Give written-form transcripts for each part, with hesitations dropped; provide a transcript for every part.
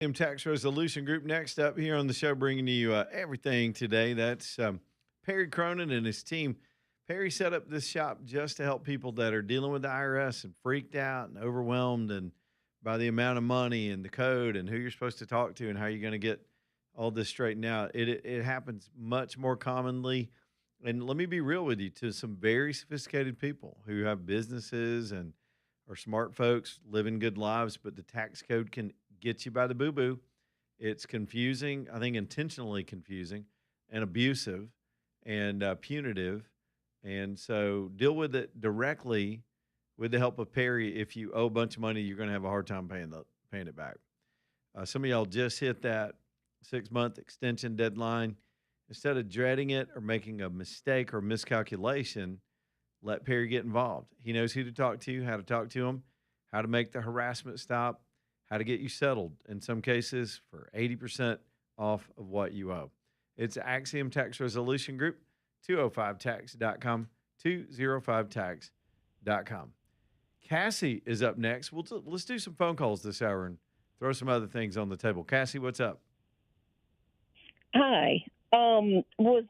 Tax Resolution Group. Next up here on the show, bringing you everything today. That's Perry Cronin and his team. Perry set up this shop just to help people that are dealing with the IRS and freaked out and overwhelmed and by the amount of money and the code and who you're supposed to talk to and how you're going to get all this straightened out. It happens much more commonly. And let me be real with you, to some very sophisticated people who have businesses and are smart folks living good lives, but the tax code can get you by the boo boo. It's confusing, I think intentionally confusing and abusive and punitive. And so deal with it directly with the help of Perry. If you owe a bunch of money, you're going to have a hard time paying it back. Some of y'all just hit that 6-month extension deadline. Instead of dreading it or making a mistake or miscalculation, let Perry get involved. He knows who to talk to, how to talk to him, how to make the harassment stop, how to get you settled, in some cases for 80% off of what you owe. It's Axiom Tax Resolution Group, 205tax.com, 205tax.com. Cassie is up next. Let's do some phone calls this hour and throw some other things on the table. Cassie, what's up? Hi. Was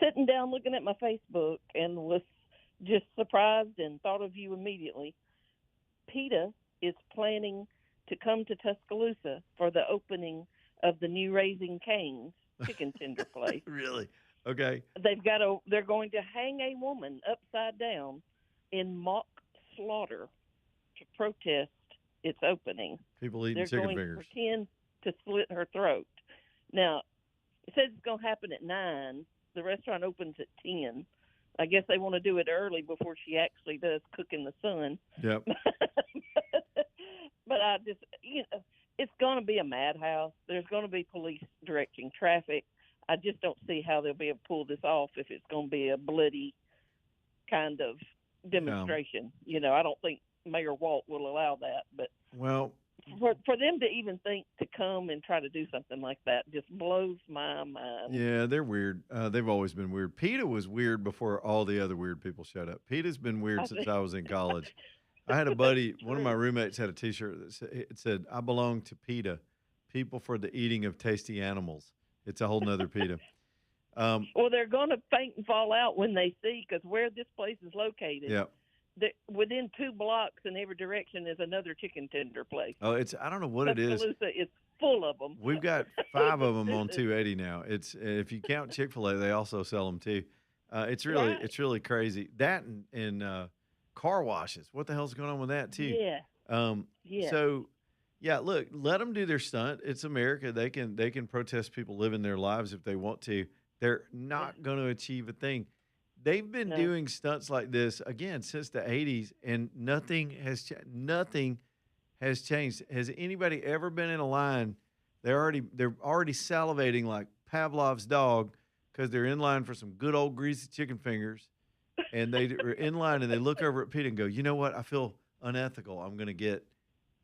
sitting down looking at my Facebook and was just surprised and thought of you immediately. PETA is planning to come to Tuscaloosa for the opening of the new Raising Cane's chicken tender place. Really? Okay. They're going to hang a woman upside down in mock slaughter to protest its opening. People eating They're chicken going fingers. to pretend to slit her throat. Now, it says it's going to happen at 9. The restaurant opens at 10. I guess they want to do it early before she actually does cook in the sun. Yep. But I just, it's going to be a madhouse. There's going to be police directing traffic. I just don't see how they'll be able to pull this off if it's going to be a bloody kind of demonstration. I don't think Mayor Walt will allow that. But well, for them to even think to come and try to do something like that just blows my mind. yeah, they're weird. They've always been weird. PETA was weird before all the other weird people showed up. PETA's been weird since I was in college. I had a buddy, one of my roommates had a T-shirt that said, "I belong to PETA, People for the Eating of Tasty Animals." It's a whole nother PETA. Well, they're going to faint and fall out when they see, because where this place is located, yeah. Within 2 blocks in every direction is another chicken tender place. Oh, I don't know what it is. Tuscaloosa is full of them. We've got 5 of them on 280 now. It's if you count Chick-fil-A, they also sell them too. It's really crazy. That and car washes. What the hell's going on with that too? Yeah. Yeah. So, yeah, look, let them do their stunt. It's America. They can protest people living their lives if they want to. They're not going to achieve a thing. They've been doing stunts like this again since the 80s, and nothing has changed. Has anybody ever been in a line? They're already salivating like Pavlov's dog because they're in line for some good old greasy chicken fingers, and they are in line and they look over at Pete and go, "You know what? I feel unethical. I'm going to get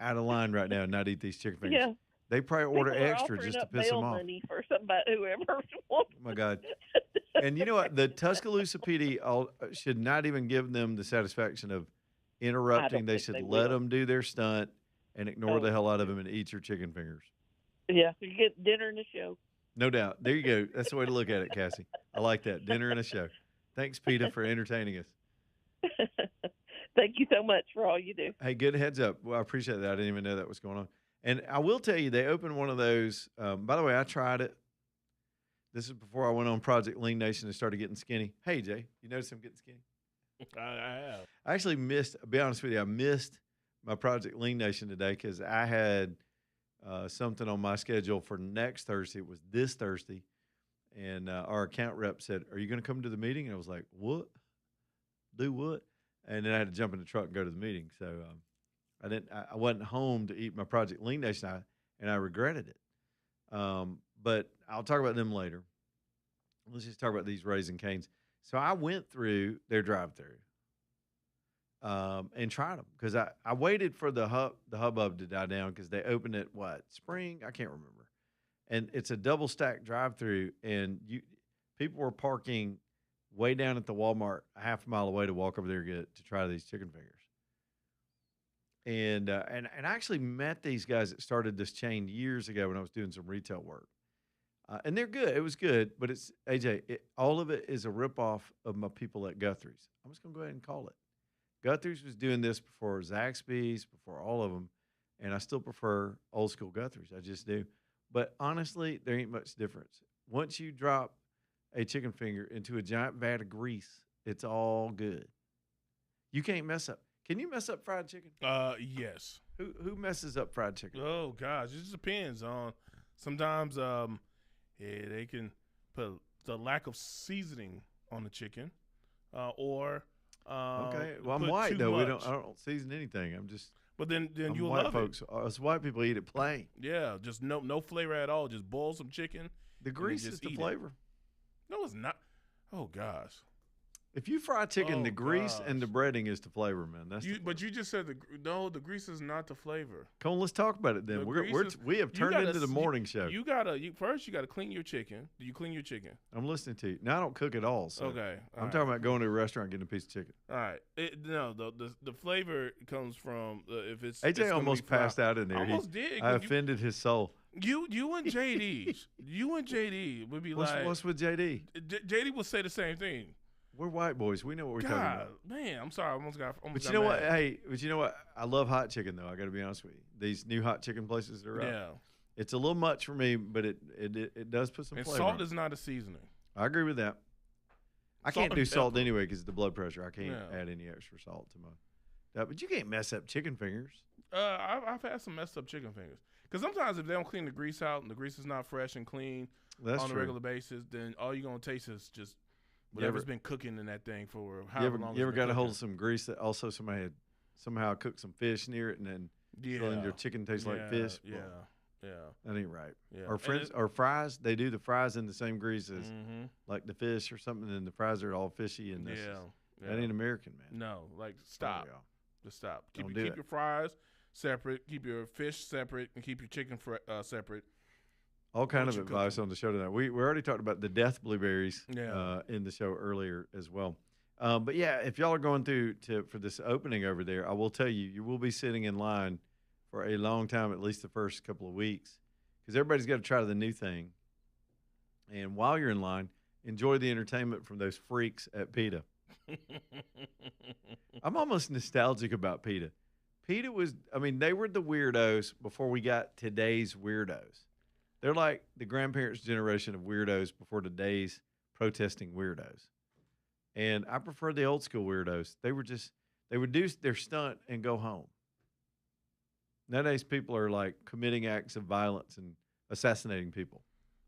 out of line right now and not eat these chicken fingers." Yeah. They probably order People are extra offering just to up piss them bail off. money for somebody, whoever wants. Oh my God. And you know what? The Tuscaloosa PD should not even give them the satisfaction of interrupting. They should let them do their stunt and ignore the hell out of them and eat your chicken fingers. Yeah, you get dinner and a show. No doubt. There you go. That's the way to look at it, Cassie. I like that. Dinner and a show. Thanks, PETA, for entertaining us. Thank you so much for all you do. Hey, good heads up. Well, I appreciate that. I didn't even know that was going on. And I will tell you, they opened one of those. By the way, I tried it. This is before I went on Project Lean Nation and started getting skinny. Hey, Jay, you notice I'm getting skinny? I have. I actually missed, I'll be honest with you, I missed my Project Lean Nation today because I had something on my schedule for next Thursday. It was this Thursday. And our account rep said, "Are you going to come to the meeting?" And I was like, "What? Do what?" And then I had to jump in the truck and go to the meeting. So I wasn't home to eat my Project Lean Nation, and I regretted it. But I'll talk about them later. Let's just talk about these Raising Cane's. So I went through their drive-through and tried them because I waited for the hubbub to die down because they opened it spring? I can't remember. And it's a double stack drive-through, and people were parking way down at the Walmart a half a mile away to walk over there to try these chicken fingers. And I actually met these guys that started this chain years ago when I was doing some retail work. And they're good. It was good, but it's AJ. All of it is a ripoff of my people at Guthrie's. I'm just gonna go ahead and call it. Guthrie's was doing this before Zaxby's, before all of them, and I still prefer old school Guthrie's. I just do. But honestly, there ain't much difference. Once you drop a chicken finger into a giant vat of grease, it's all good. You can't mess up. Can you mess up fried chicken? Yes. Who messes up fried chicken? Oh gosh, it just depends on. Sometimes, they can put the lack of seasoning on the chicken, or Okay. Well, I'm put white too though. I much. don't season anything. I'm just But then I'm you'll white love folks. Us white people eat it plain. it. Yeah, just no flavor at all. Just boil some chicken. The grease just is the eat it. flavor. No, it's not. Oh gosh. If you fry chicken, Oh, the grease and the gosh. breading is the flavor, man. That's the But you just said the grease is not the flavor. Come on, let's talk about it then. The We grease is- have you turned gotta into the s- morning show. You first you gotta clean your chicken. Do you clean your chicken? I'm listening to you. Now I don't cook at all. So Okay. all I'm right. talking about going to a restaurant and getting a piece of chicken. All right. No, the flavor comes from if it's AJ it's gonna almost be fried. passed out in there. Almost did. I 'cause offended his soul. you and JD's. You and JD would be like What's with JD? JD would say the same thing. We're white boys. We know what we're talking God, about. man, I'm sorry. I almost got. But you know what? Hey, but you know what? I love hot chicken though. I got to be honest with you. These new hot chicken places that are up. Yeah. It's a little much for me, but it does put some And flavor. salt is not a seasoning. I agree with that. I Salt can't do and salt pepper. anyway because of the blood pressure. I can't Yeah. add any extra salt to my. But you can't mess up chicken fingers. I've had some messed up chicken fingers. Because sometimes if they don't clean the grease out and the grease is not fresh and clean That's on true. a regular basis, then all you're gonna taste is just You ever- whatever's been cooking in that thing for You however ever, long. you ever it's been got a hold cooking. of some grease that also somebody had somehow cooked some fish near it and then Yeah. feeling your chicken tastes like fish? Yeah. Well, Yeah. that ain't right. Yeah. Or fries, they do the fries in the same grease as Mm-hmm. like the fish or something, and the fries are all fishy and this. Yeah. That ain't American, man. No, like Sorry, stop. y'all. Just stop. Keep Don't your, do keep it. your fries separate. Keep your fish separate, and keep your chicken separate. All kind What of you advice cooking? on the show tonight. We already talked about the death blueberries Yeah. in the show earlier as well. But yeah, if y'all are going through for this opening over there, I will tell you, you will be sitting in line for a long time, at least the first couple of weeks, because everybody's got to try the new thing. And while you're in line, enjoy the entertainment from those freaks at PETA. I'm almost nostalgic about PETA. PETA was, they were the weirdos before we got today's weirdos. They're like the grandparents' generation of weirdos before today's protesting weirdos. And I prefer the old school weirdos. They would do their stunt and go home. Nowadays, people are like committing acts of violence and assassinating people.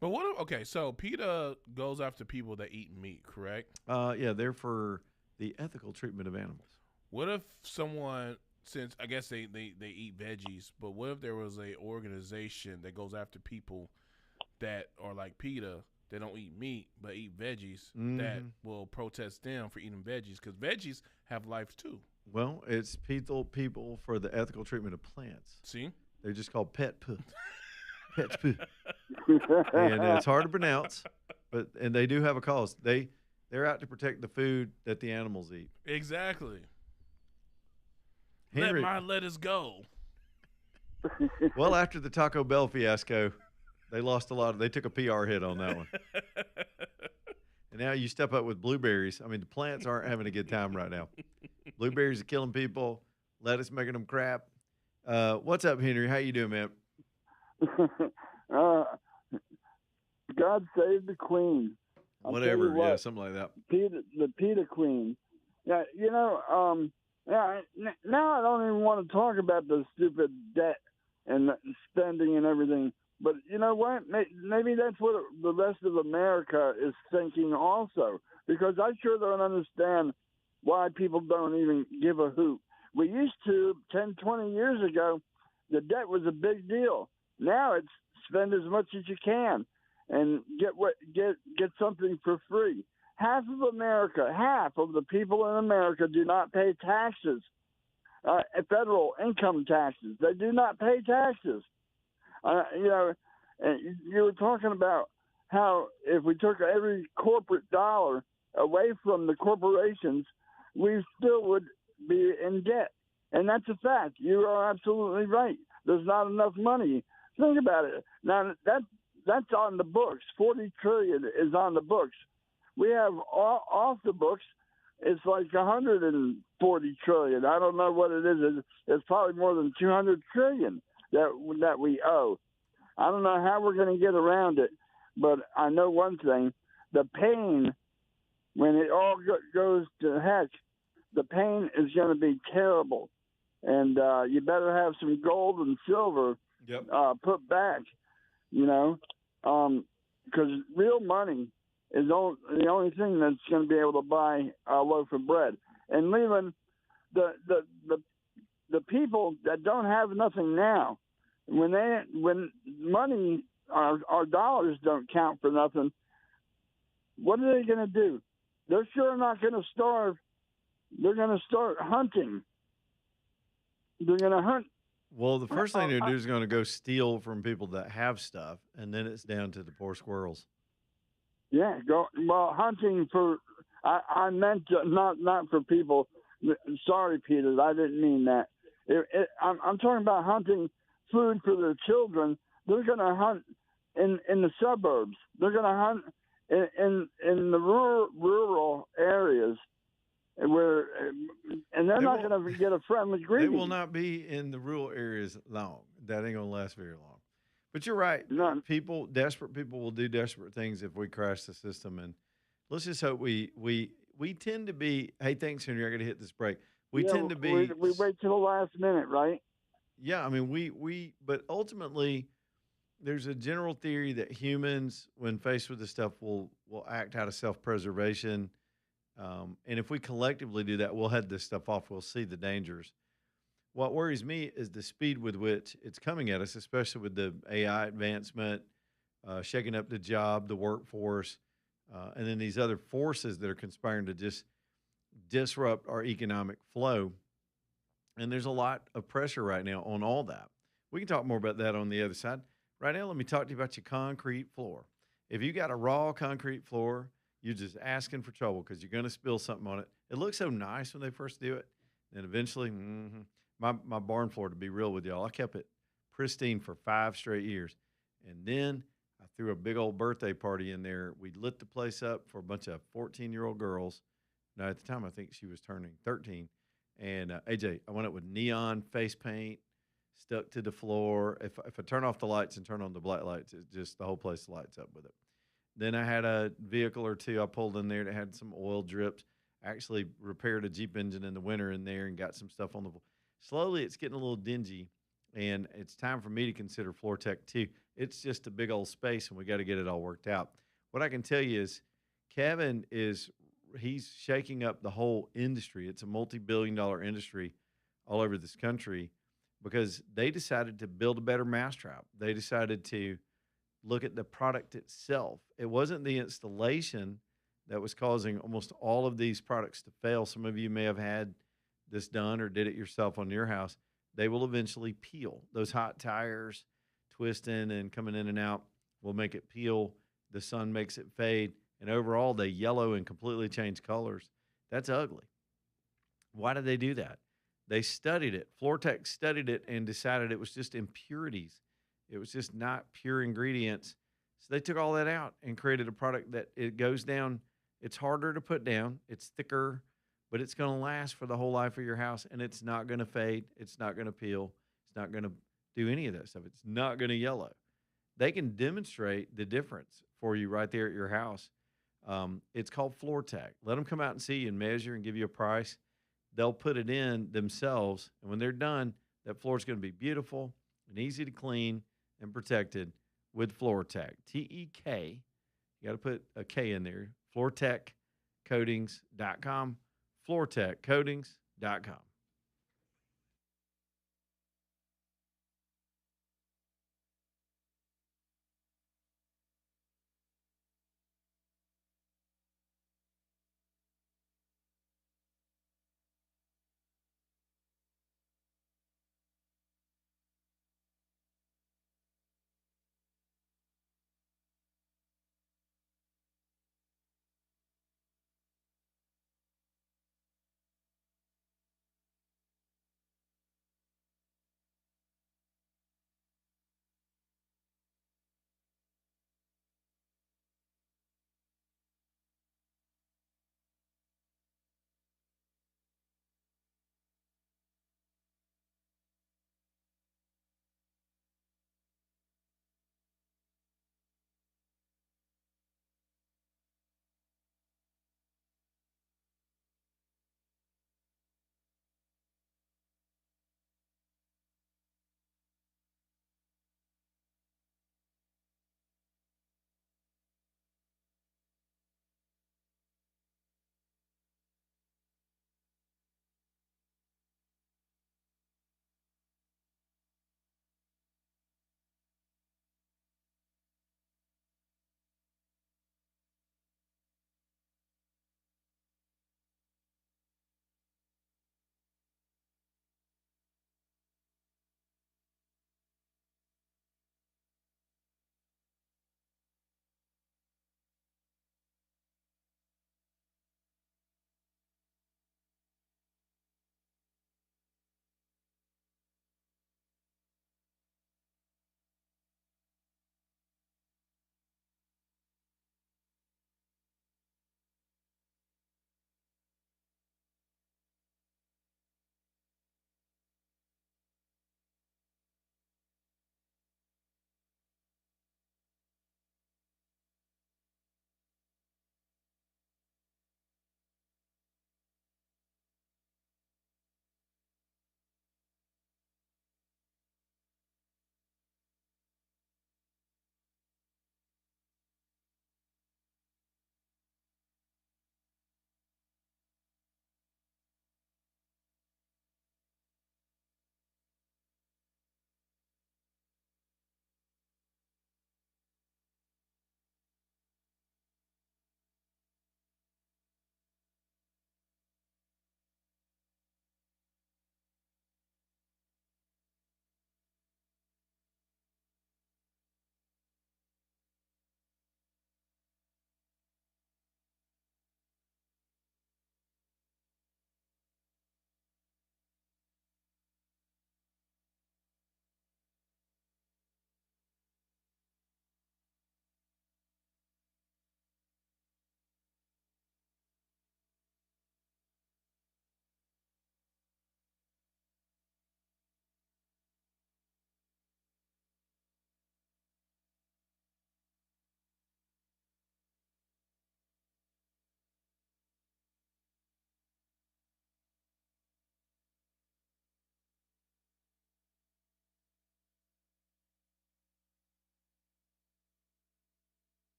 But what? Okay, so PETA goes after people that eat meat, correct? Yeah, they're for the ethical treatment of animals. What if someone, since I guess they eat veggies, but what if there was a organization that goes after people that are like PETA that don't eat meat but eat veggies that will protest them for eating veggies because veggies have life too. Well, it's people for the ethical treatment of plants. See? They're just called pet poo. Pet poo. And it's hard to pronounce, and they do have a cause. They're out to protect the food that the animals eat. Exactly. Henry, Let my lettuce go. well, after the Taco Bell fiasco, they lost a lot. They took a PR hit on that one. And now you step up with blueberries. The plants aren't having a good time right now. Blueberries are killing people. Lettuce making them crap. What's up, Henry? How you doing, man? God save the Queen. I'll tell Whatever. you what, Yeah, something like that. the PETA Queen. Yeah, now I don't even want to talk about the stupid debt and spending and everything. But you know what? Maybe that's what the rest of America is thinking also. Because I sure don't understand why people don't even give a hoot. We used to, 10, 20 years ago, the debt was a big deal. Now it's spend as much as you can and get something for free. Half of the people in America do not pay taxes, federal income taxes. They do not pay taxes. And you were talking about how if we took every corporate dollar away from the corporations, we still would be in debt. And that's a fact. You are absolutely right. There's not enough money. Think about it. Now that's on the books. 40 trillion is on the books. We have off the books. It's like 140 trillion. I don't know what it is. It's probably more than 200 trillion that we owe. I don't know how we're going to get around it, but I know one thing: the pain when it all goes to heck, the pain is going to be terrible. And you better have some gold and silver put back, because real money is the only thing that's going to be able to buy a loaf of bread. And Leland, the people that don't have nothing now, when money, our dollars don't count for nothing, what are they going to do? They're sure not going to starve. They're going to start hunting. They're going to hunt. Well, the first thing they're going to do is going to go steal from people that have stuff, and then it's down to the poor squirrels. Yeah, hunting for. I meant not for people. Sorry, Peter, I didn't mean that. I'm talking about hunting food for their children. They're going to hunt in the suburbs. They're going to hunt in the rural areas. And they're not going to get a friendly greeting. They will not be in the rural areas long. That ain't going to last very long. But you're right. None. Desperate people will do desperate things if we crash the system. And let's just hope we tend to be. Hey, thanks, Henry. I got to hit this break. We tend to be. We wait till the last minute, right? Yeah, I mean, but ultimately, there's a general theory that humans, when faced with this stuff, will act out of self-preservation. And if we collectively do that, we'll head this stuff off. We'll see the dangers. What worries me is the speed with which it's coming at us, especially with the AI advancement, shaking up the job, the workforce, and then these other forces that are conspiring to just disrupt our economic flow. And there's a lot of pressure right now on all that. We can talk more about that on the other side. Right now, let me talk to you about your concrete floor. If you got a raw concrete floor, you're just asking for trouble because you're going to spill something on it. It looks so nice when they first do it. And eventually, my barn floor, to be real with y'all, I kept it pristine for 5 straight years. And then I threw a big old birthday party in there. We lit the place up for a bunch of 14-year-old girls. Now, at the time, I think she was turning 13. And AJ, I went up with neon face paint, stuck to the floor. If I turn off the lights and turn on the black lights, it just the whole place lights up with it. Then I had a vehicle or two I pulled in there that had some oil drips. Actually repaired a Jeep engine in the winter in there and got some stuff on the floor. Slowly, it's getting a little dingy, and it's time for me to consider Floor Tech too. It's just a big old space, and we got to get it all worked out. What I can tell you is Kevin he's shaking up the whole industry. It's a multi-billion-dollar industry all over this country because they decided to build a better mousetrap. They decided to look at the product itself. It wasn't the installation that was causing almost all of these products to fail. Some of you may have had this done or did it yourself on your house. They will eventually peel. Those hot tires twisting and coming in and out will make it peel. The sun makes it fade. And overall, they yellow and completely change colors. That's ugly. Why did they do that? They studied it. FloorTech studied it and decided it was just impurities. It was just not pure ingredients. So they took all that out and created a product that it goes down. It's harder to put down. It's thicker, but it's going to last for the whole life of your house, and it's not going to fade. It's not going to peel. It's not going to do any of that stuff. It's not going to yellow. They can demonstrate the difference for you right there at your house. It's called FloorTech. Let them come out and see you and measure and give you a price. They'll put it in themselves, and when they're done, that floor is going to be beautiful and easy to clean and protected with FloorTech. TEK. You got to put a K in there. FloorTechCoatings.com. FloorTechCoatings.com.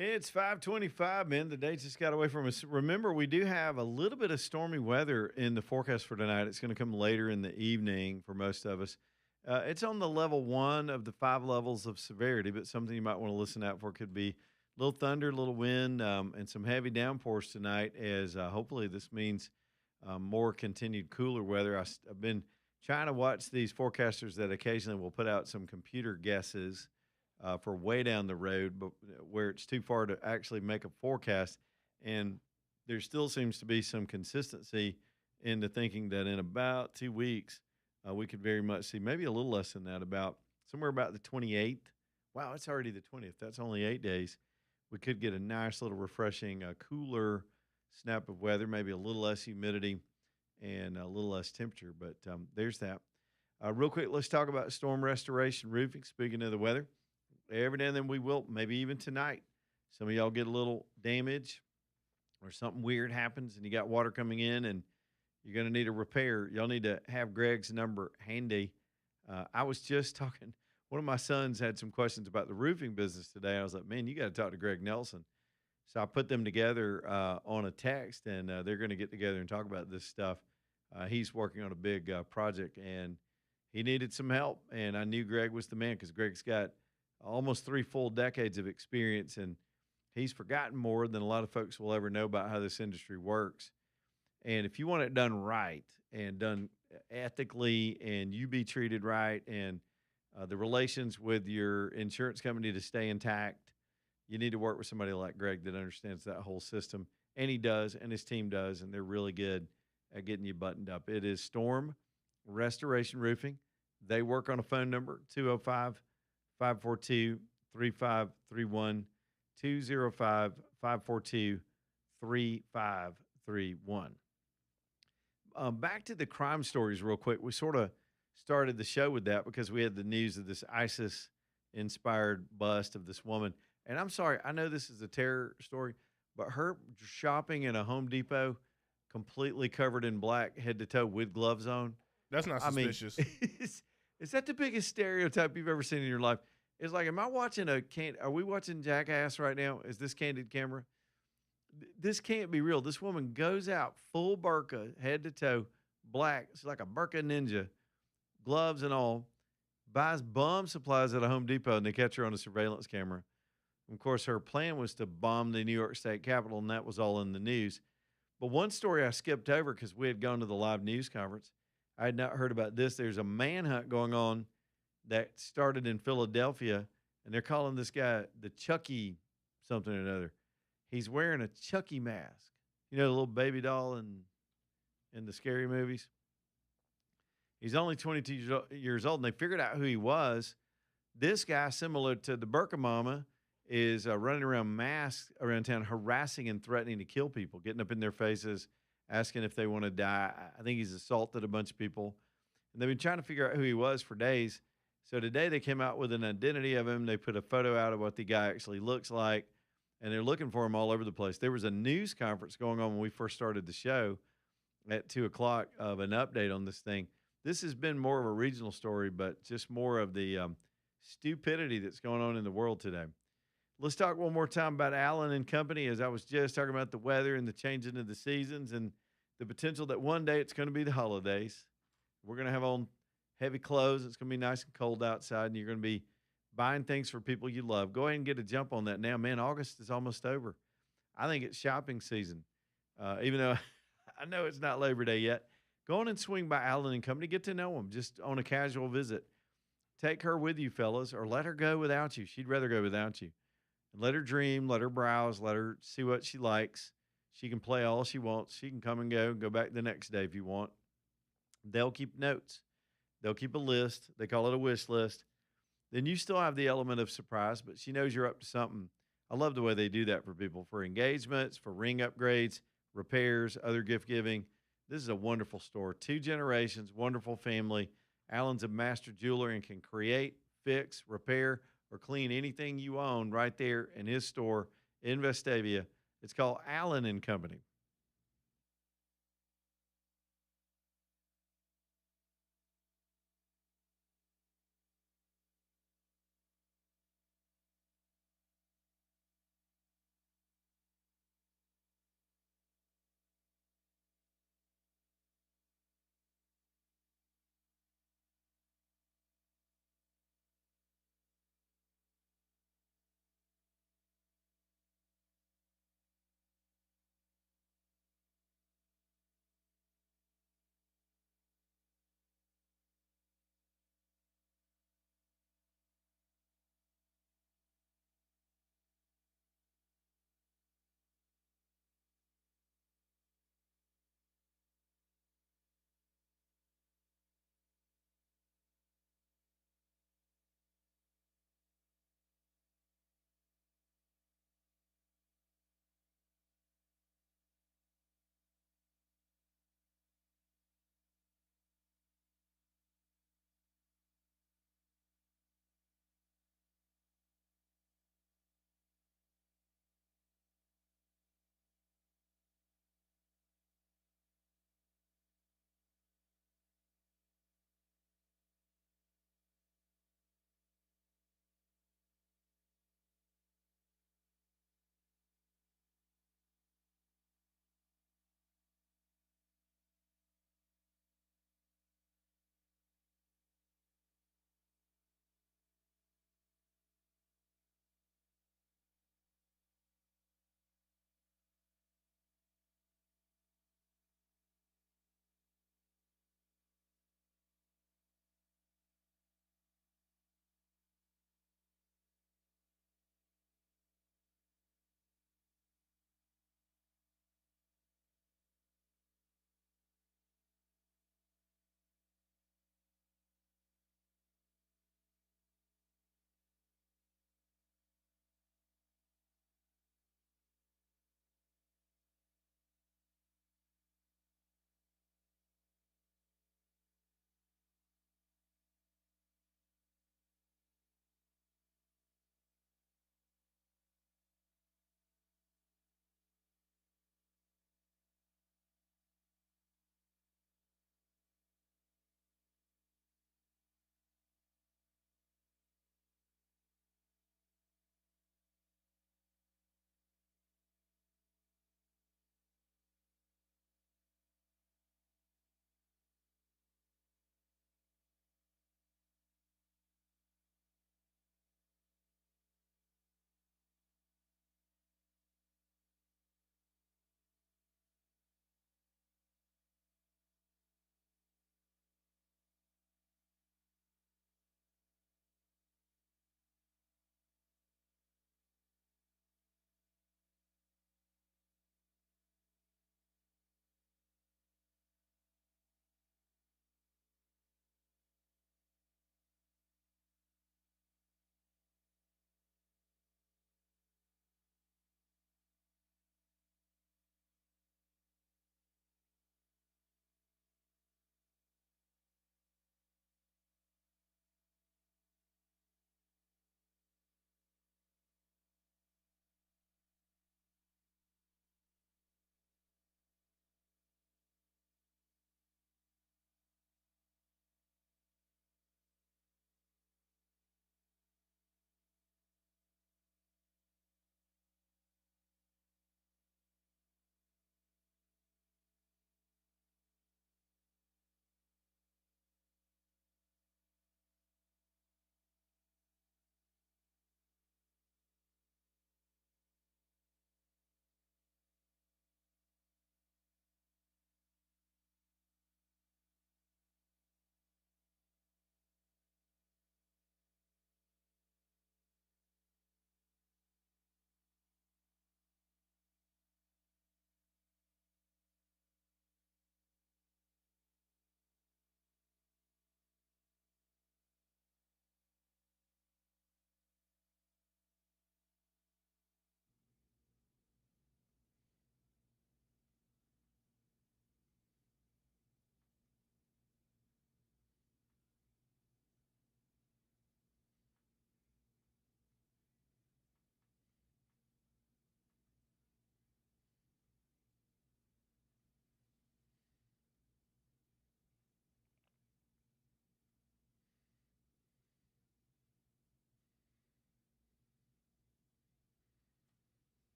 It's 5:25, man. The day just got away from us. Remember, we do have a little bit of stormy weather in the forecast for tonight. It's going to come later in the evening for most of us. It's on the level one of the 5 levels of severity, but something you might want to listen out for could be a little thunder, a little wind, and some heavy downpours tonight. As hopefully this means more continued cooler weather. I've been trying to watch these forecasters that occasionally will put out some computer guesses for way down the road, but where it's too far to actually make a forecast. And there still seems to be some consistency in the thinking that in about 2 weeks, we could very much see maybe a little less than that, about somewhere about the 28th. Wow, it's already the 20th. That's only 8 days. We could get a nice little refreshing, cooler snap of weather, maybe a little less humidity and a little less temperature. But there's that. Real quick, let's talk about storm restoration roofing. Speaking of the weather, every now and then we will, maybe even tonight. Some of y'all get a little damage or something weird happens and you got water coming in and you're going to need a repair. Y'all need to have Greg's number handy. I was just talking, one of my sons had some questions about the roofing business today. I was like, man, you got to talk to Greg Nelson. So I put them together on a text, and they're going to get together and talk about this stuff. He's working on a big project, and he needed some help. And I knew Greg was the man because Greg's got almost 3 full decades of experience, and he's forgotten more than a lot of folks will ever know about how this industry works. And if you want it done right and done ethically, and you be treated right, and the relations with your insurance company to stay intact, you need to work with somebody like Greg that understands that whole system. And he does, and his team does, and they're really good at getting you buttoned up. It is Storm Restoration Roofing. They work on a phone number, 205 542 3531, 205 542 3531. Back to the crime stories real quick. We sort of started the show with that because we had the news of this ISIS-inspired bust of this woman. And I'm sorry, I know this is a terror story, but her shopping in a Home Depot completely covered in black head to toe with gloves on. That's not suspicious. I mean, is that the biggest stereotype you've ever seen in your life? It's like, am I watching are we watching Jackass right now? Is this candid camera? This can't be real. This woman goes out full burqa, head to toe, black. It's like a burqa ninja, gloves and all, buys bomb supplies at a Home Depot, and they catch her on a surveillance camera. Of course, her plan was to bomb the New York State Capitol, and that was all in the news. But one story I skipped over because we had gone to the live news conference. I had not heard about this. There's a manhunt going on that started in Philadelphia, and they're calling this guy the Chucky something or another. He's wearing a Chucky mask. You know, the little baby doll in the scary movies? He's only 22 years old, and they figured out who he was. This guy, similar to the Burqa Mama, is running around masked around town, harassing and threatening to kill people, getting up in their faces, asking if they want to die. I think he's assaulted a bunch of people. And they've been trying to figure out who he was for days. So today they came out with an identity of him. They put a photo out of what the guy actually looks like, and they're looking for him all over the place. There was a news conference going on when we first started the show at 2 o'clock of an update on this thing. This has been more of a regional story, but just more of the stupidity that's going on in the world today. Let's talk one more time about Allen and Company, as I was just talking about the weather and the changing of the seasons and the potential that one day it's going to be the holidays. We're going to have on heavy clothes. It's going to be nice and cold outside, and you're going to be buying things for people you love. Go ahead and get a jump on that now. Man, August is almost over. I think it's shopping season, even though I know it's not Labor Day yet. Go on and swing by Allen and Company. Get to know them just on a casual visit. Take her with you, fellas, or let her go without you. She'd rather go without you. And let her dream, let her browse, let her see what she likes. She can play all she wants. She can come and go back the next day if you want. They'll keep notes. They'll keep a list. They call it a wish list. Then you still have the element of surprise, but she knows you're up to something. I love the way they do that for people, for engagements, for ring upgrades, repairs, other gift giving. This is a wonderful store. 2 generations, wonderful family. Allen's a master jeweler and can create, fix, repair, or clean anything you own right there in his store in Vestavia. It's called Allen and Company.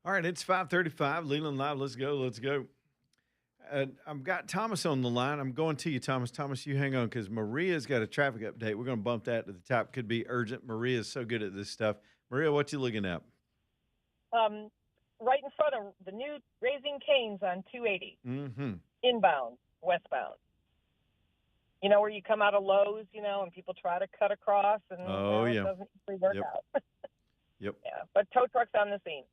All right, it's 5:35. Leland Live. Let's go. Let's go. I've got Thomas on the line. I'm going to you, Thomas. Thomas, you hang on because Maria's got a traffic update. We're going to bump that to the top. Could be urgent. Maria's so good at this stuff. Maria, what you looking at? Right in front of the new Raising Cane's on 280, Mm-hmm. inbound, westbound. You know, where you come out of Lowe's, and people try to cut across, and yeah. it doesn't usually work Yep. out. Yep. Yeah, but tow truck's on the scene.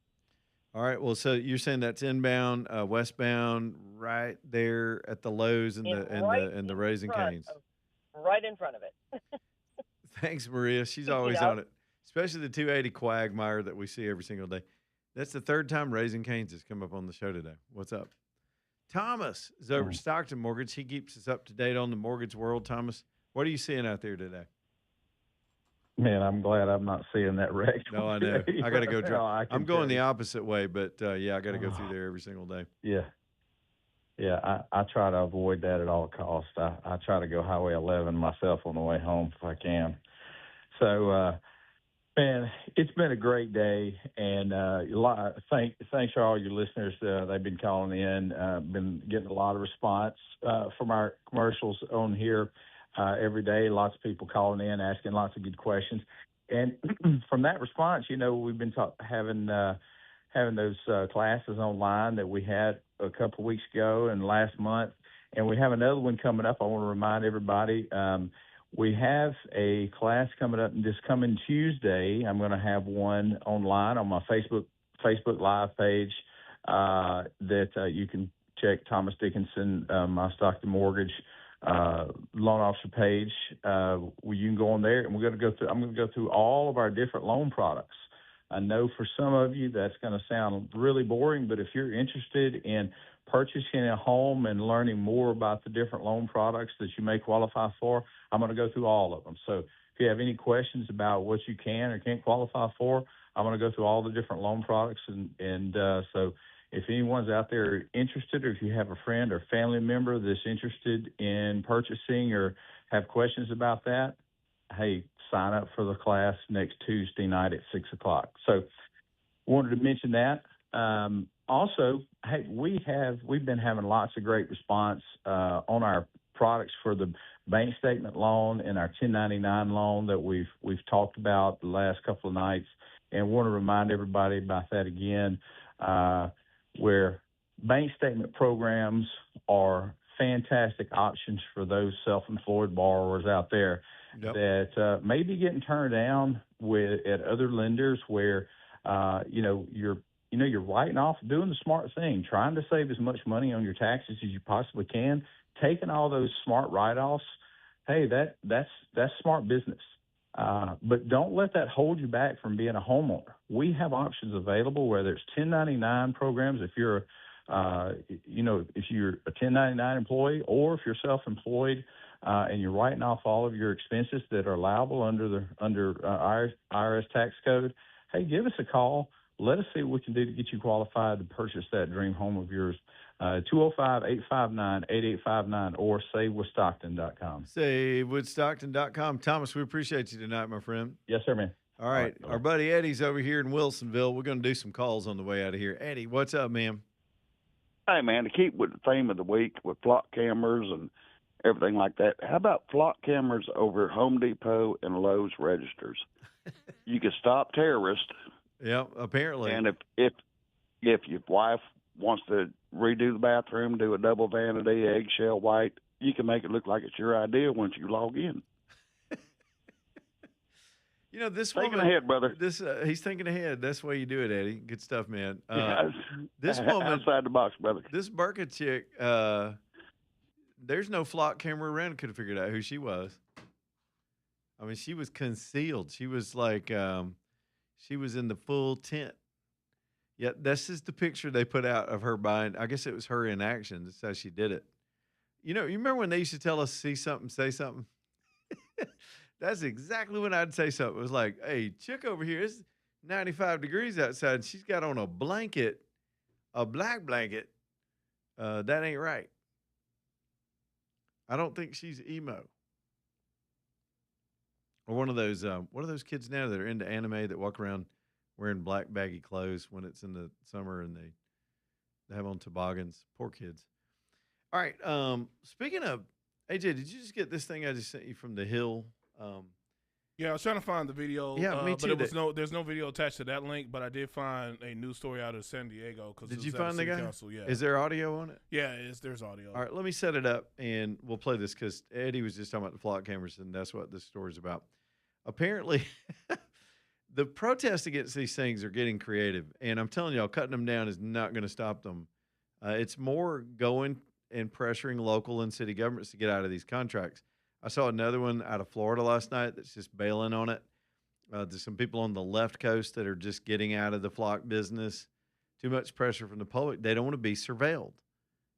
All right. Well, so you're saying that's inbound, westbound, right there at the Lowe's and the Raising Cane's. Right in front of it. Thanks, Maria. She's always on it, especially the 280 quagmire that we see every single day. That's the third time Raising Cane's has come up on the show today. What's up? Thomas is over at Stockton Mortgage. He keeps us up to date on the mortgage world. Thomas, what are you seeing out there today? Man, I'm glad I'm not seeing that wreck. No, I know. I got to go drive. I'm going the you. opposite way, but I got to go through there every single day. Yeah. I try to avoid that at all costs. I try to go Highway 11 myself on the way home if I can. So, man, it's been a great day, and thanks to all your listeners. They've been calling in, been getting a lot of response from our commercials on here. Every day, lots of people calling in, asking lots of good questions. And from that response, we've been having those classes online that we had a couple of weeks ago and last month. And we have another one coming up. I want to remind everybody, we have a class coming up this coming Tuesday. I'm going to have one online on my Facebook Live page that you can check Thomas Dickinson, my Stockton Mortgage loan officer page. You can go on there, and I'm going to go through all of our different loan products. I know for some of you that's going to sound really boring, but if you're interested in purchasing a home and learning more about the different loan products that you may qualify for, I'm going to go through all of them. So if you have any questions about what you can or can't qualify for, I'm going to go through all the different loan products. So if anyone's out there interested, or if you have a friend or family member that's interested in purchasing or have questions about that, hey, sign up for the class next Tuesday night at 6 o'clock. So wanted to mention that. Also, hey, we've been having lots of great response on our products for the bank statement loan and our 1099 loan that we've talked about the last couple of nights, and want to remind everybody about that again. Where bank statement programs are fantastic options for those self-employed borrowers out there that may be getting turned down at other lenders where you're writing off, doing the smart thing, trying to save as much money on your taxes as you possibly can, taking all those smart write-offs. Hey, that's smart business. But don't let that hold you back from being a homeowner. We have options available, whether it's 1099 programs, if you're if you're a 1099 employee, or if you're self-employed and you're writing off all of your expenses that are allowable under IRS tax code. Hey, give us a call. Let us see what we can do to get you qualified to purchase that dream home of yours. 205-859-8859 or SaveWithStockton.com. SaveWithStockton.com. Thomas, we appreciate you tonight, my friend. Yes, sir, man. All right. Our buddy Eddie's over here in Wilsonville. We're going to do some calls on the way out of here. Eddie, what's up, man? Hey, man, to keep with the theme of the week with flock cameras and everything like that, how about flock cameras over Home Depot and Lowe's registers? You can stop terrorists. Yeah, apparently. And if your wife wants to redo the bathroom, do a double vanity, eggshell white, you can make it look like it's your idea once you log in. This thinking woman, ahead, brother. He's thinking ahead. That's the way you do it, Eddie. Good stuff, man. This woman outside the box, brother. This Burka chick, there's no flock camera around. Could have figured out who she was. I mean, she was concealed. She was like, she was in the full tent. Yeah, this is the picture they put out of her buying. I guess it was her in action. That's how she did it. You remember when they used to tell us, see something, say something? That's exactly when I'd say something. It was like, hey, chick over here, it's 95 degrees outside, and she's got on a blanket, a black blanket. That ain't right. I don't think she's emo. Or one of those kids now that are into anime that walk around wearing black baggy clothes when it's in the summer, and they have on toboggans. Poor kids. All right. Speaking of AJ, did you just get this thing I just sent you from the Hill? Yeah, I was trying to find the video. Yeah, me too. But there's no video attached to that link. But I did find a news story out of San Diego. Did you find the guy? Council. Yeah. Is there audio on it? Yeah, there's audio. All right, let me set it up, and we'll play this because Eddie was just talking about the flock cameras, and that's what this story's about. Apparently, the protests against these things are getting creative, and I'm telling y'all, cutting them down is not going to stop them. It's more going and pressuring local and city governments to get out of these contracts. I saw another one out of Florida last night that's just bailing on it. There's some people on the left coast that are just getting out of the flock business. Too much pressure from the public. They don't want to be surveilled,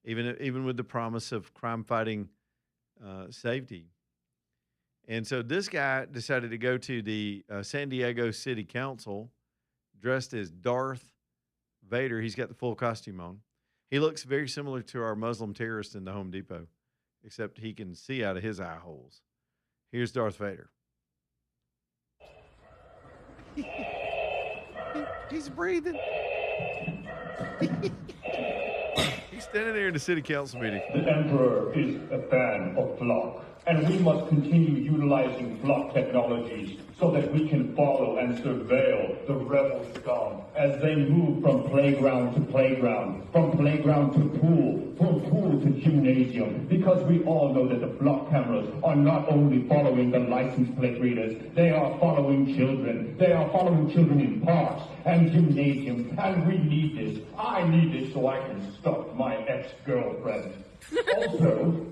even with the promise of crime-fighting safety. And so this guy decided to go to the San Diego City Council dressed as Darth Vader. He's got the full costume on. He looks very similar to our Muslim terrorist in the Home Depot, except he can see out of his eye holes. Here's Darth Vader. He's breathing. He's standing there in the city council meeting. The Emperor is a fan of Flock, and we must continue utilizing Flock technologies so that we can follow and surveil the rebel scum as they move from playground to playground, from playground to pool, from pool to gymnasium, because we all know that the Flock cameras are not only following the license plate readers, they are following children. They are following children in parks and gymnasiums, and we need this. I need this so I can stop my ex-girlfriend. Also,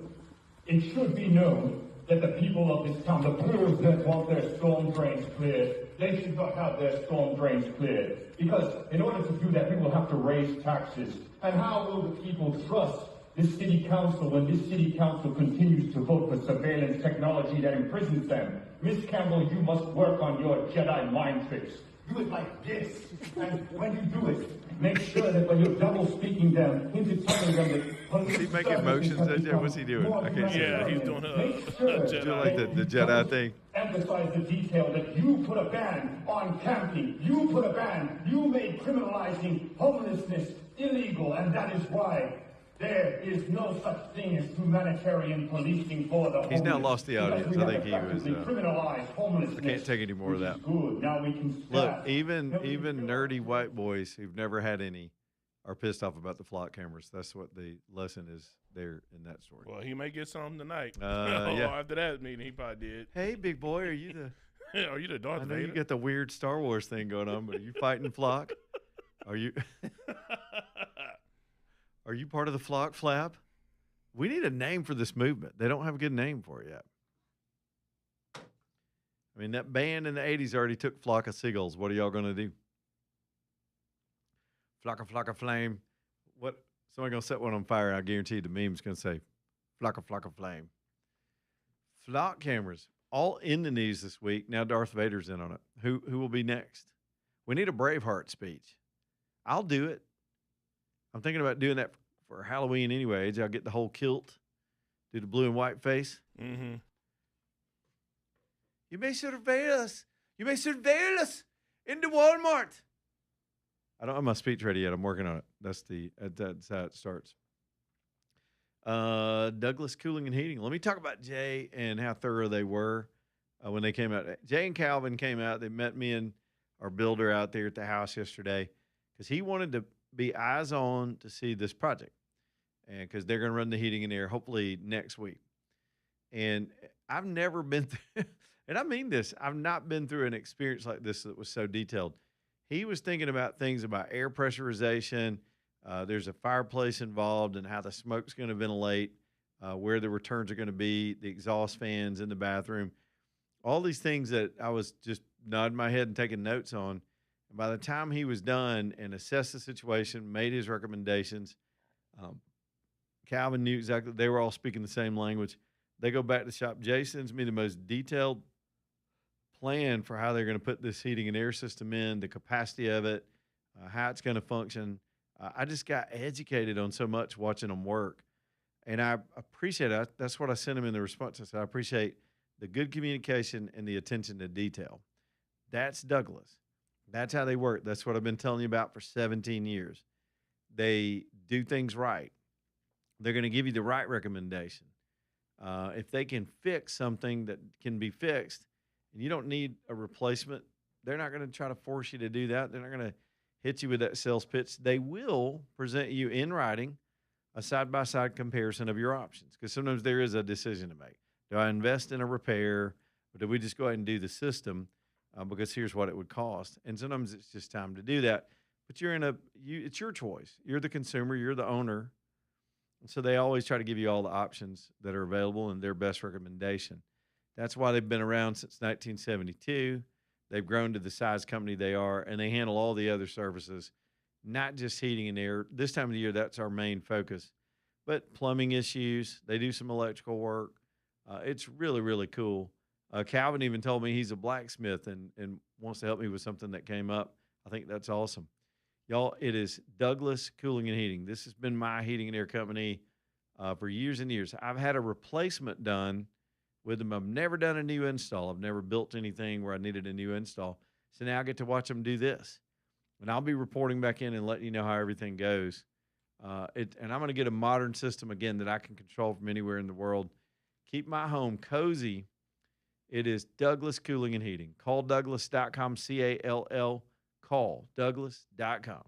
it should be known that the people of this town, the pools that want their storm drains cleared, they should not have their storm drains cleared. Because in order to do that, we will have to raise taxes. And how will the people trust this city council when this city council continues to vote for surveillance technology that imprisons them? Miss Campbell, you must work on your Jedi mind tricks. Do it like this. And when you do it, make sure that when you're double speaking them into telling them that Is he making motions? What's he doing? I can't see. Yeah, he's doing doing like the Jedi thing. Emphasize the detail that you put a ban on camping. You put a ban. You made criminalizing homelessness illegal, and that is why there is no such thing as humanitarian policing for the homeless. He's now lost the audience. I think he was. Criminalized homelessness. I can't take any more of that. Good. Now we can Look, even nerdy white boys who've never had any are pissed off about the flock cameras. That's what the lesson is there in that story. Well, he may get some tonight. Yeah. After that meeting, he probably did. Hey, big boy, are you the? Are you the Darth I know Vader? you got the weird Star Wars thing going on, but are you fighting flock? Are you? Are you part of the flock flap? We need a name for this movement. They don't have a good name for it yet. I mean, that band in the 80s already took Flock of Seagulls. What are y'all going to do? Flock of flame. What? Somebody going to set one on fire. I guarantee the meme's going to say, flock of flame. Flock cameras, all in the news this week. Now Darth Vader's in on it. Who will be next? We need a Braveheart speech. I'll do it. I'm thinking about doing that for Halloween anyway. I'll get the whole kilt, do the blue and white face. Mm-hmm. You may surveil us. You may surveil us into Walmart. I don't have my speech ready yet. I'm working on it. That's how it starts. Douglas Cooling and Heating. Let me talk about Jay and how thorough they were when they came out. Jay and Calvin came out. They met me and our builder out there at the house yesterday because he wanted to be eyes on to see this project, and because they're going to run the heating and air hopefully next week. And I've never been through, and I mean this, I've not been through an experience like this that was so detailed. He was thinking about things about air pressurization. There's a fireplace involved and how the smoke's going to ventilate, where the returns are going to be, the exhaust fans in the bathroom, all these things that I was just nodding my head and taking notes on. And by the time he was done and assessed the situation, made his recommendations, Calvin knew exactly, they were all speaking the same language. They go back to the shop. Jay sends me the most detailed plan for how they're going to put this heating and air system in, the capacity of it, how it's going to function. I just got educated on so much watching them work. And I appreciate it. That's what I sent him in the response. I said, I appreciate the good communication and the attention to detail. That's Douglas. That's how they work. That's what I've been telling you about for 17 years. They do things right. They're going to give you the right recommendation. If they can fix something that can be fixed and you don't need a replacement, they're not going to try to force you to do that. They're not going to hit you with that sales pitch. They will present you in writing a side by side comparison of your options because sometimes there is a decision to make. Do I invest in a repair or do we just go ahead and do the system because here's what it would cost? And sometimes it's just time to do that. But it's your choice. You're the consumer, you're the owner. And so they always try to give you all the options that are available and their best recommendation. That's why they've been around since 1972. They've grown to the size company they are, and they handle all the other services, not just heating and air. This time of the year, that's our main focus. But plumbing issues, they do some electrical work. It's really, really cool. Calvin even told me he's a blacksmith and wants to help me with something that came up. I think that's awesome. Y'all, it is Douglas Cooling and Heating. This has been my heating and air company for years and years. I've had a replacement done with them. I've never done a new install. I've never built anything where I needed a new install. So now I get to watch them do this. And I'll be reporting back in and letting you know how everything goes. And I'm going to get a modern system again that I can control from anywhere in the world. Keep my home cozy. It is Douglas Cooling and Heating. Call Douglas.com, CALL. Call Douglas.com.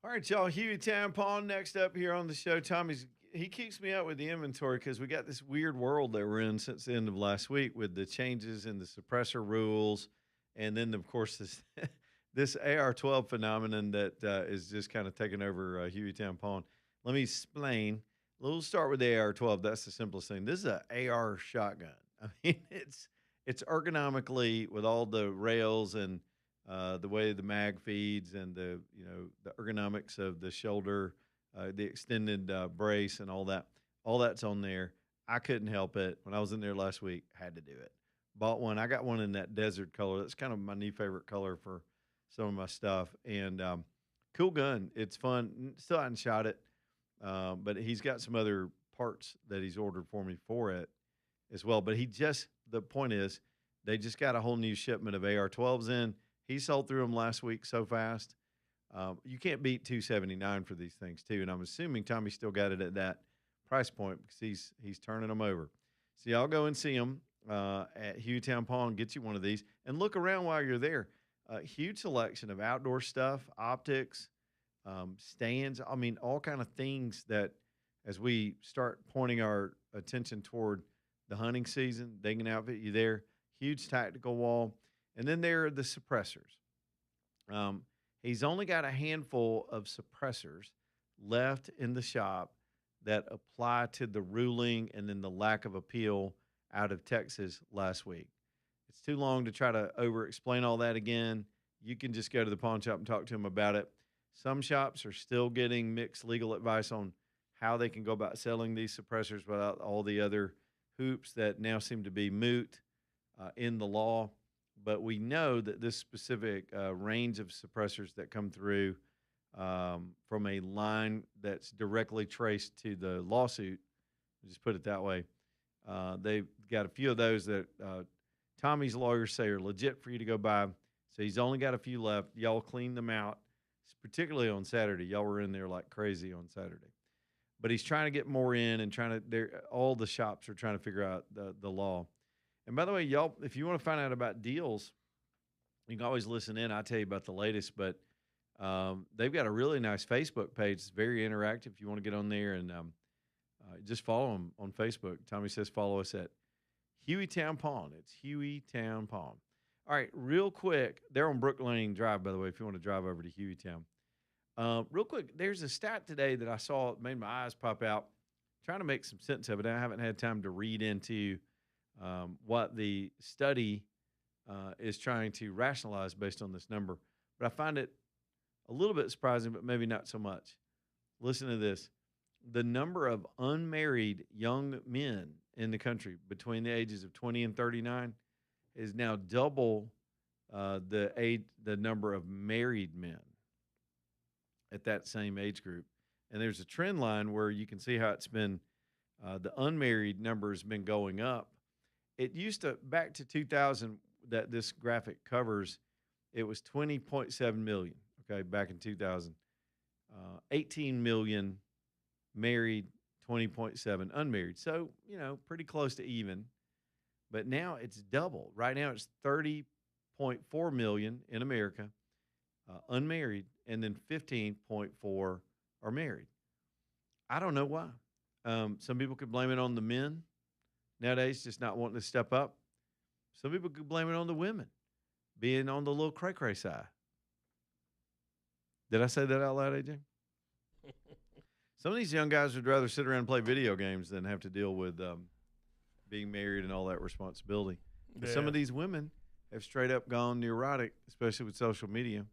All right, y'all. Huey Tampon next up here on the show. He keeps me up with the inventory because we got this weird world that we're in since the end of last week with the changes in the suppressor rules, and then of course this this AR-12 phenomenon that is just kind of taking over Huey Tampon. Let me explain. We'll start with the AR-12. That's the simplest thing. This is an AR shotgun. I mean, it's ergonomically with all the rails and the way the mag feeds and the ergonomics of the shoulder, the extended brace and all that's on there. I couldn't help it. When I was in there last week, had to do it. Bought one. I got one in that desert color. That's kind of my new favorite color for some of my stuff. And cool gun. It's fun. Still haven't shot it, but he's got some other parts that he's ordered for me for it as well. But the point is, they just got a whole new shipment of AR-12s in. He sold through them last week so fast. You can't beat $279 for these things too, and I'm assuming Tommy still got it at that price point because he's turning them over. So y'all go and see him at Hueytown Pawn. Get you one of these and look around while you're there. Huge selection of outdoor stuff, optics, stands. I mean, all kind of things that as we start pointing our attention toward the hunting season, they can outfit you there. Huge tactical wall. And then there are the suppressors. He's only got a handful of suppressors left in the shop that apply to the ruling and then the lack of appeal out of Texas last week. It's too long to try to over-explain all that again. You can just go to the pawn shop and talk to him about it. Some shops are still getting mixed legal advice on how they can go about selling these suppressors without all the other hoops that now seem to be moot in the law. But we know that this specific range of suppressors that come through from a line that's directly traced to the lawsuit, just put it that way, they've got a few of those that Tommy's lawyers say are legit for you to go buy. So he's only got a few left. Y'all cleaned them out, particularly on Saturday. Y'all were in there like crazy on Saturday. But he's trying to get more in and all the shops are trying to figure out the law. And by the way, y'all, if you want to find out about deals, you can always listen in. I'll tell you about the latest, but they've got a really nice Facebook page. It's very interactive. If you want to get on there and just follow them on Facebook. Tommy says follow us at Hueytown Pawn. It's Hueytown Pawn. All right, real quick. They're on Brook Lane Drive, by the way, if you want to drive over to Hueytown. Real quick, there's a stat today that I saw. It made my eyes pop out. Trying to make some sense of it. I haven't had time to read into what the study is trying to rationalize based on this number. But I find it a little bit surprising, but maybe not so much. Listen to this. The number of unmarried young men in the country between the ages of 20 and 39 is now double the number of married men at that same age group. And there's a trend line where you can see how it's been, the unmarried number has been going up. It used to, back to 2000, that this graphic covers, it was 20.7 million, okay, back in 2000. 18 million married, 20.7 unmarried. So, pretty close to even. But now it's double. Right now it's 30.4 million in America, unmarried, and then 15.4 are married. I don't know why. Some people could blame it on the men nowadays just not wanting to step up. Some people could blame it on the women being on the little cray-cray side. Did I say that out loud, AJ? Some of these young guys would rather sit around and play video games than have to deal with being married and all that responsibility. Yeah. Some of these women have straight up gone neurotic, especially with social media.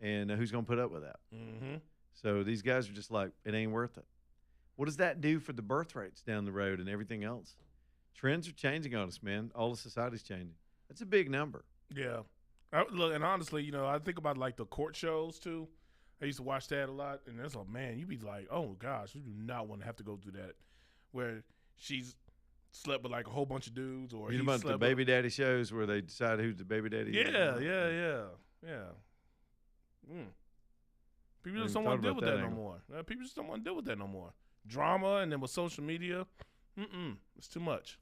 And who's going to put up with that? Mm-hmm. So these guys are just like, it ain't worth it. What does that do for the birth rates down the road and everything else? Trends are changing on us, man. All of society's changing. That's a big number. Yeah. Look, and honestly, I think about like the court shows too. I used to watch that a lot, and it's like, man, you'd be like, oh gosh, you do not want to have to go through that, where she's slept with like a whole bunch of dudes, or you know about the baby daddy shows where they decide who's the baby daddy. Yeah. People just don't want to deal with that no more. People just don't want to deal with that no more. Drama, and then with social media, it's too much.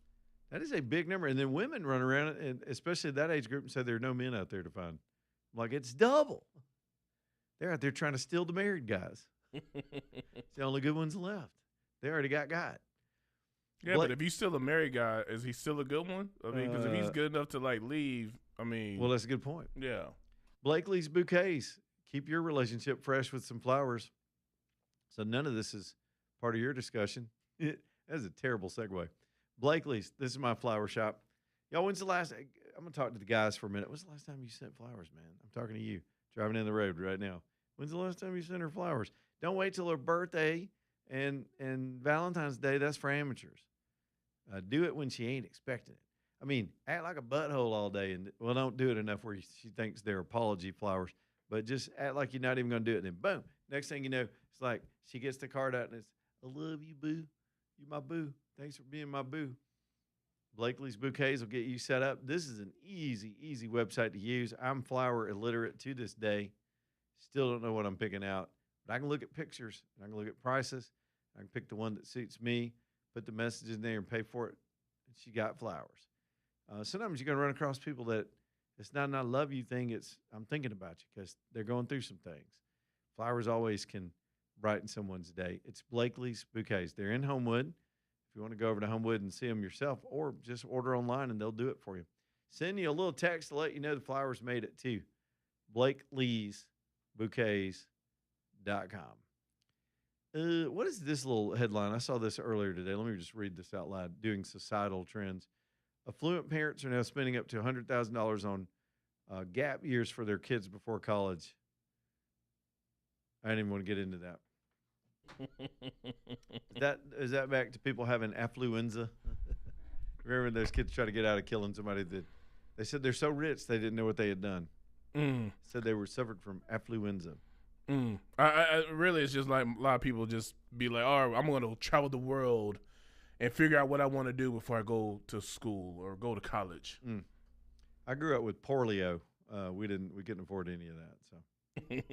That is a big number. And then women run around, and especially that age group, and say there are no men out there to find. Like, it's double. They're out there trying to steal the married guys. It's the only good ones left. They already got. Yeah, but if he's still a married guy, is he still a good one? I mean, because if he's good enough to like leave, I mean, well, that's a good point. Yeah. Blakely's Bouquets. Keep your relationship fresh with some flowers. So none of this is part of your discussion. That's a terrible segue. Blakely's. This is my flower shop. Y'all, when's the last? I'm gonna talk to the guys for a minute. When's the last time you sent flowers, man? I'm talking to you, driving down the road right now. When's the last time you sent her flowers? Don't wait till her birthday and Valentine's Day. That's for amateurs. Do it when she ain't expecting it. I mean, act like a butthole all day, and well, don't do it enough where she thinks they're apology flowers. But just act like you're not even gonna do it. And then boom, next thing you know, it's like she gets the card out and it's, "I love you, boo. You my boo. Thanks for being my boo." Blakely's Bouquets will get you set up. This is an easy website to use. I'm flower illiterate to this day. Still don't know what I'm picking out. But I can look at pictures. And I can look at prices. I can pick the one that suits me, put the message in there and pay for it. And she got flowers. Sometimes you're going to run across people that it's not an I love you thing. It's I'm thinking about you because they're going through some things. Flowers always can brighten someone's day. It's Blakely's Bouquets. They're in Homewood. If you want to go over to Homewood and see them yourself, or just order online and they'll do it for you. Send you a little text to let you know the flowers made it too. Blakely'sBouquets.com. What is this little headline? I saw this earlier today. Let me just read this out loud. Doing societal trends. Affluent parents are now spending up to $100,000 on gap years for their kids before college. I didn't even want to get into that. Is that back to people having affluenza? Remember when those kids try to get out of killing somebody that they said they're so rich they didn't know what they had done. Said they were suffered from affluenza. I really, it's just like a lot of people just be like, "Oh, I'm going to travel the world and figure out what I want to do before I go to school or go to college." I grew up with polio. We couldn't afford any of that, so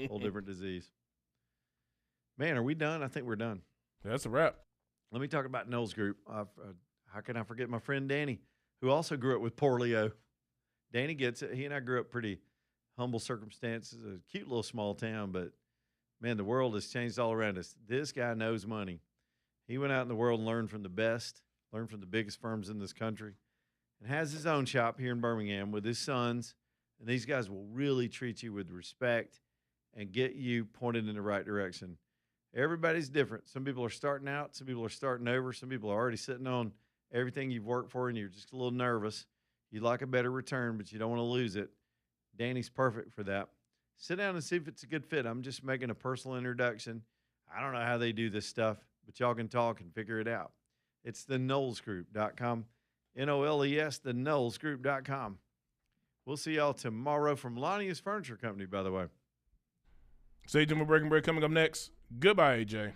whole different disease. Man, are we done? I think we're done. That's a wrap. Let me talk about Knowles Group. How can I forget my friend Danny, who also grew up with polio? Danny gets it. He and I grew up pretty humble circumstances, a cute little small town, but, man, the world has changed all around us. This guy knows money. He went out in the world and learned from the best, learned from the biggest firms in this country, and has his own shop here in Birmingham with his sons. And these guys will really treat you with respect and get you pointed in the right direction. Everybody's different. Some people are starting out. Some people are starting over. Some people are already sitting on everything you've worked for, and you're just a little nervous. You'd like a better return, but you don't want to lose it. Danny's perfect for that. Sit down and see if it's a good fit. I'm just making a personal introduction. I don't know how they do this stuff, but y'all can talk and figure it out. It's the KnowlesGroup.com. N-O-L-E-S, the KnowlesGroup.com. We'll see y'all tomorrow from Lonnie's Furniture Company, by the way. Stay tuned for Breaking Bread coming up next. Goodbye, AJ.